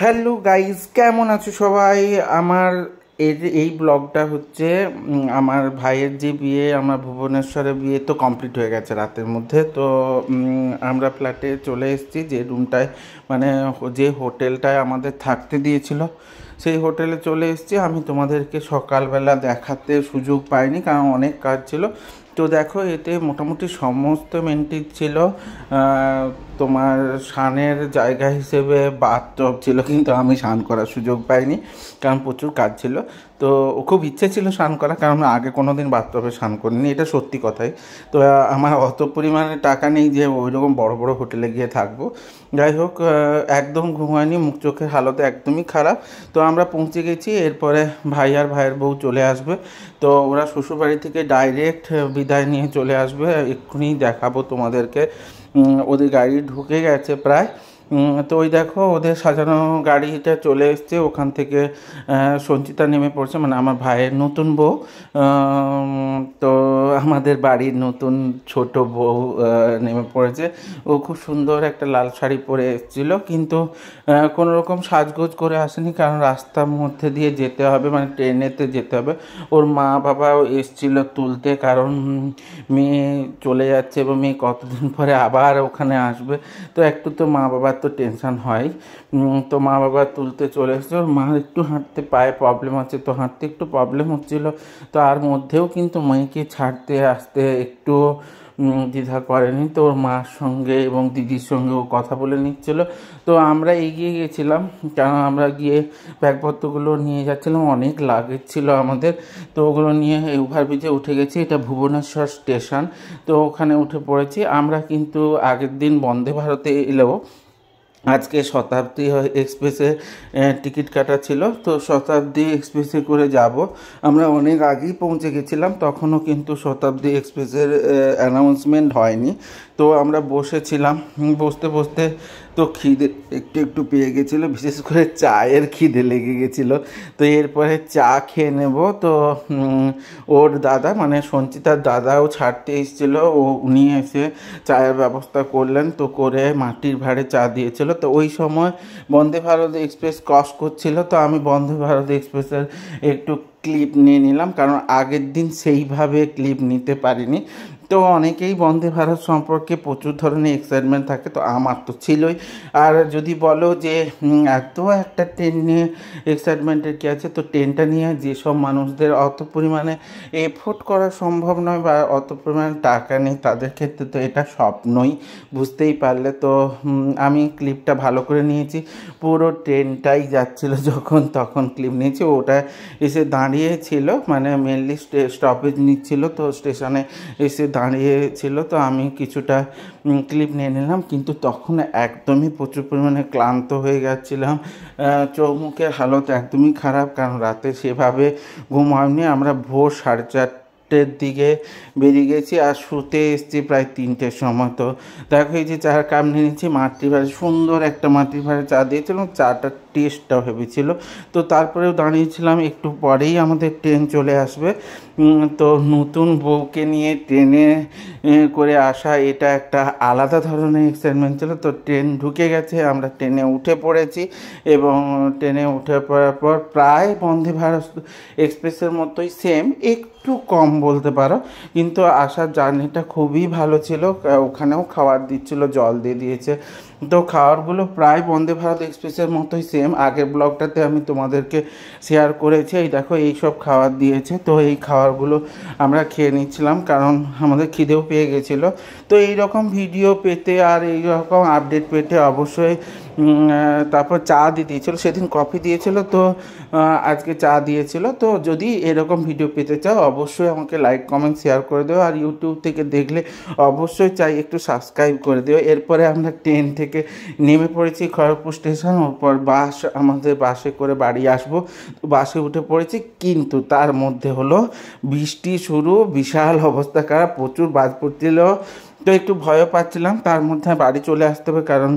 Hello guys, কেমন আছো সবাই? আমার এই ব্লগটা হচ্ছে আমার ভাইয়ের যে বিয়ে, আমার ভুবনেশ্বরে বিয়ে তো কমপ্লিট হয়ে গেছে রাতের মধ্যে। তো আমরা ফ্ল্যাটে চলে এসেছি, যে রুমটায় মানে যে হোটেলটায় আমাদের থাকতে দিয়েছিল সেই হোটেলে চলে এসেছি। আমি তোমাদেরকে সকালবেলা দেখাতে সুযোগ পাইনি, কারণ অনেক কাজ ছিল। তো দেখো, এতে মোটামুটি সমস্ত মেনটেন ছিল। তোমার স্নানের জায়গা হিসেবে বাথটব ছিল, কিন্তু আমি স্নান করার সুযোগ পাইনি, কারণ প্রচুর কাজ ছিল। তো খুব ইচ্ছে ছিল স্নান করা, কারণ আগে কোনো দিন বাথটবে স্নান করিনি, এটা সত্যি কথাই। তো আমার অত পরিমাণে টাকা নেই যে ওই রকম বড়ো বড়ো হোটেলে গিয়ে থাকবো। যাই হোক, একদম ঘুম হয়নি, মুখ চোখের হালত একদমই খারাপ। তো আমরা পৌঁছে গেছি, এরপরে ভাই আর ভাইয়ের বউ চলে আসবে। তো ওরা শ্বশুরবাড়ি থেকে ডাইরেক্ট বিদায় নিয়ে চলে আসবে, এক্ষুনি দেখাবো তোমাদেরকে। ওদের গাড়ি ঢুকে গেছে প্রায়। তো ওই দেখো, ওদের সাজানো গাড়িটা চলে এসছে, ওখান থেকে সঞ্চিতা নেমে পড়ছে, মানে আমার ভাইয়ের নতুন বউ। তো আমাদের বাড়ির নতুন ছোট বউ নেমে পড়েছে। ও খুব সুন্দর একটা লাল শাড়ি পরে এসেছিলো, কিন্তু কোনো রকম সাজগোজ করে আসেনি, কারণ রাস্তার মধ্যে দিয়ে যেতে হবে, মানে ট্রেনেতে যেতে হবে। ওর মা বাবাও এসেছিলো তুলতে, কারণ মেয়ে চলে যাচ্ছে এবং মেয়ে কতদিন পরে আবার ওখানে আসবে। তো একটু তো মা বাবার তো টেনশন হয়। তো মা বাবা তুলতে চলে এসেছে। ওর মা একটু হাঁটতে পায়ে প্রবলেম আছে, তো হাঁটতে একটু প্রবলেম হচ্ছিলো। তার মধ্যেও কিন্তু মেয়েকে ছাড়তে আসতে একটু দ্বিধা করেনি। তো ওর মার সঙ্গে এবং দিদির সঙ্গেও কথা বলে নিচ্ছিল। তো আমরা এগিয়ে গেছিলাম, কারণ আমরা গিয়ে ব্যাগপত্রগুলো নিয়ে যাচ্ছিলাম, অনেক লাগেজ ছিল আমাদের। তো ওগুলো নিয়ে ওভারব্রিজে উঠে গেছি, এটা ভুবনেশ্বর স্টেশন। তো ওখানে উঠে পড়েছি আমরা। কিন্তু আগের দিন বন্দে ভারতে এলেও আজকে শতাব্দী এক্সপ্রেসে টিকিট কাটা ছিল, তো শতাব্দী এক্সপ্রেসে করে যাব। আমরা অনেক আগেই পৌঁছে গেছিলাম, তখনও কিন্তু শতাব্দী এক্সপ্রেসের অ্যানাউন্সমেন্ট হয়নি। তো আমরা বসেছিলাম, বসতে বসতে তো খিদে একটু একটু পেয়ে গেছিলো, বিশেষ করে চায়ের খিদে লেগে গেছিলো। তো এরপরে চা খেয়ে নেব। তো ওর দাদা, মানে সঞ্চিতার দাদাও ছাড়তে এসেছিলো, উনি এসে চায়ের ব্যবস্থা করলেন। তো করে মাটির ভাঁড়ে চা দিয়েছিল। তো ওই সময় বন্দে ভারত এক্সপ্রেস ক্রস করছিল, তো আমি বন্দে ভারত এক্সপ্রেসের একটু ক্লিপ নিয়ে নিলাম, কারণ আগের দিন সেইভাবে ক্লিপ নিতে পারিনি। তো অনেকেই বন্দে ভারত সম্পর্কে প্রচুর ধরনের এক্সাইটমেন্ট থাকে, তো আমার তো ছিলই। আর যদি বলো যে এত একটা ট্রেন নিয়ে এক্সাইটমেন্টের কী আছে, তো ট্রেনটা নিয়ে যেসব মানুষদের অত পরিমাণে এফোর্ড করা সম্ভব নয় বা অত পরিমাণে টাকা নেই, তাদের ক্ষেত্রে তো এটা স্বপ্নই, বুঝতেই পারলে। তো আমি ক্লিপটা ভালো করে নিয়েছি, পুরো ট্রেনটাই যাচ্ছিল যখন তখন ক্লিপ নিয়েছি। ওটা এসে দাঁড়িয়েছিল, মানে মেনলি স্টপেজ নিচ্ছিল, তো স্টেশনে এসে দাঁড়িয়েছিল। তো আমি কিছুটা ক্লিপ নিয়ে নিলাম, কিন্তু তখন একদমই প্রচুর পরিমাণে ক্লান্ত হয়ে গেছিলাম। চৌমুখের হালত একদমই খারাপ, কারণ রাতে সেভাবে ঘুম হয়নি। আমরা ভোর 4:30-র দিকে বেরিয়ে গেছি, আর শুতে এসেছি প্রায় 3টের সময়। তো দেখো, এই যে চার কাপ নিয়ে নিচ্ছি, মাটির ভাঁড়ে সুন্দর একটা মাটির ভাঁড়ে চা দিয়েছিলাম, চাটা টেস্টটাও ভেবেছিল। তো তারপরেও দাঁড়িয়েছিলাম, একটু পরেই আমাদের ট্রেন চলে আসবে। তো নতুন বউকে নিয়ে ট্রেনে করে আসা, এটা একটা আলাদা ধরনের এক্সাইটমেন্ট ছিল। তো ট্রেন ঢুকে গেছে, আমরা ট্রেনে উঠে পড়েছি, এবং ট্রেনে উঠে পড়ার পর প্রায় বন্দে ভারত এক্সপ্রেসের মতোই সেম, একটু কম বলতে পারো, কিন্তু আসার জার্নিটা খুবই ভালো ছিল। ওখানেও খাবার দিচ্ছিল, জল দিয়ে দিয়েছে। তো খাবারগুলো প্রায় বন্দে ভারত এক্সপ্রেসের মতোই সেম, আগের ব্লগটাতে আমি তোমাদেরকে শেয়ার করেছি। এই দেখো, এই সব খাবার দিয়েছে। তো এই খাবারগুলো আমরা খেয়ে নিচ্ছিলাম, কারণ আমাদের খিদেও পেয়ে গেছিলো। তো এই রকম ভিডিও পেতে আর এই রকম আপডেট পেতে অবশ্যই তারপর চা দিয়েছিল, সেদিন কফি দিয়েছিল, তো আজকে চা দিয়েছিল। তো যদি এরকম ভিডিও পেতে চাও, অবশ্যই আমাকে লাইক কমেন্ট শেয়ার করে দেও, আর ইউটিউব থেকে দেখলে অবশ্যই চাই একটু সাবস্ক্রাইব করে দিও। এরপরে আমরা ট্রেন থেকে নেমে পড়েছি খড়গপুর স্টেশন, ওরপর আমাদের বাসে করে বাড়ি আসবো। বাসে উঠে পড়েছি, কিন্তু তার মধ্যে হলো বৃষ্টি শুরু, বিশাল অবস্থা খারাপ, প্রচুর বাজ পড়ছিল। তো একটু ভয়ও পাচ্ছিলাম, তার মধ্যে বাড়ি চলে আসতে হবে, কারণ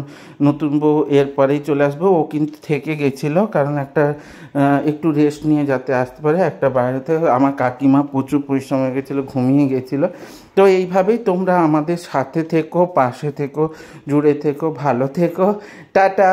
নতুন বউ এরপরেই চলে আসবে। ও কিন্তু থেকে গেছিলো, কারণ একটু রেস্ট নিয়ে যাতে আসতে পারে একটা বাইরেতে। আমার কাকিমা প্রচুর পরিশ্রম হয়ে গেছিলো, ঘুমিয়ে গেছিলো। তো এইভাবেই তোমরা আমাদের সাথে থেকো, পাশে থেকো, জুড়ে থেকো, ভালো থেকো, টাটা।